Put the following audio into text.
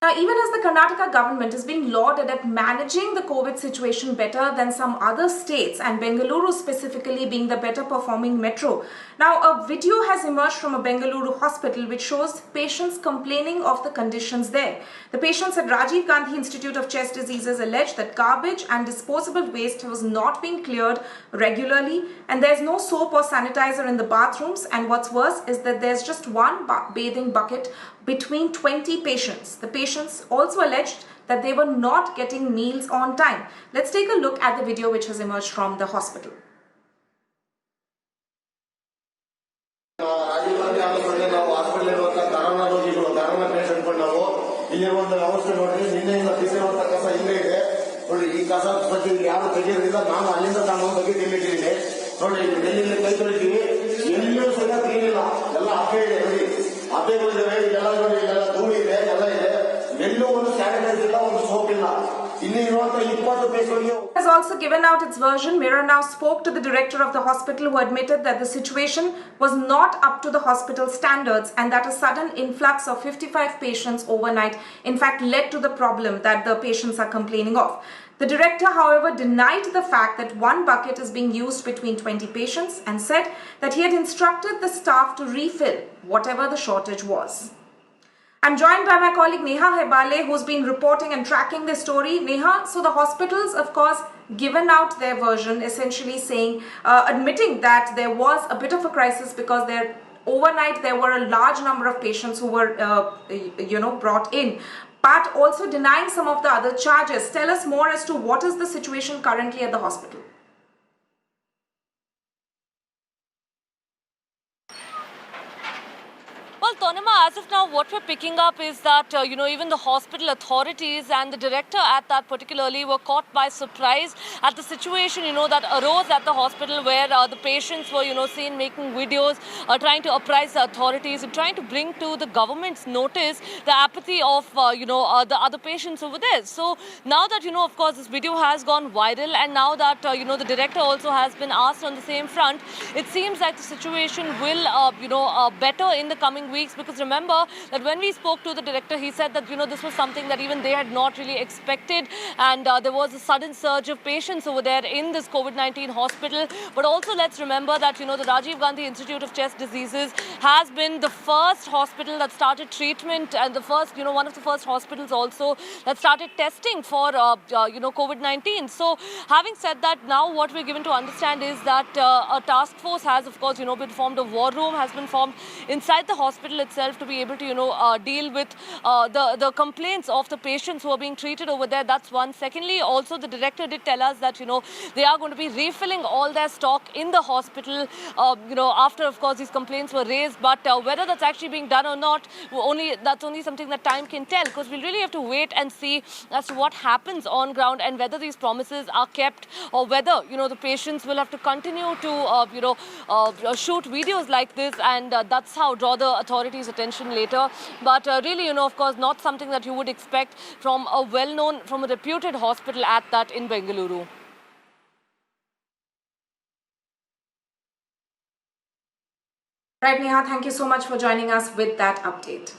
Now, even as the Karnataka government is being lauded at managing the COVID situation better than some other states, and Bengaluru specifically being the better performing metro. Now, a video has emerged from a Bengaluru hospital which shows patients complaining of the conditions there. The patients at Rajiv Gandhi Institute of Chest Diseases allege that garbage and disposable waste was not being cleared regularly, and there's no soap or sanitizer in the bathrooms, and what's worse is that there's just one bathing bucket between 20 patients. The patients also alleged that they were not getting meals on time. Let's take a look at the video which has emerged from the hospital. Has also given out its version. Mirror now spoke to the director of the hospital, who admitted that the situation was not up to the hospital standards and that a sudden influx of 55 patients overnight in fact led to the problem that the patients are complaining of. The director, however, denied the fact that one bucket is being used between 20 patients and said that he had instructed the staff to refill whatever the shortage was. I'm joined by my colleague Neha Hebale, who's been reporting and tracking this story. Neha, so the hospitals, of course, given out their version, essentially saying, admitting that there was a bit of a crisis because overnight there were a large number of patients who were, brought in, but also denying some of the other charges. Tell us more as to what is the situation currently at the hospital. Well, Tonima, as of now, what we're picking up is that, even the hospital authorities and the director at that particularly were caught by surprise at the situation, that arose at the hospital where the patients were, seen making videos, trying to apprise the authorities and trying to bring to the government's notice the apathy of, the other patients over there. So now that, of course, this video has gone viral and now that, the director also has been asked on the same front, it seems like the situation will, better in the coming weeks, because remember that when we spoke to the director, he said that this was something that even they had not really expected, and there was a sudden surge of patients over there in this COVID-19 hospital. But also let's remember that the Rajiv Gandhi Institute of Chest Diseases has been the first hospital that started treatment and the first one of the first hospitals also that started testing for COVID-19. So having said that, now what we're given to understand is that a task force has of course been formed, a war room has been formed inside the hospital itself to be able to deal with the complaints of the patients who are being treated over there. That's one. Secondly, also the director did tell us that they are going to be refilling all their stock in the hospital after of course these complaints were raised. But whether that's actually being done or not, that's only something that time can tell, because we'll really have to wait and see as to what happens on ground and whether these promises are kept, or whether the patients will have to continue to shoot videos like this, and that's how draw the authorities' attention later. But really, of course, not something that you would expect from a well-known, from a reputed hospital at that in Bengaluru. Right, Neha, thank you so much for joining us with that update.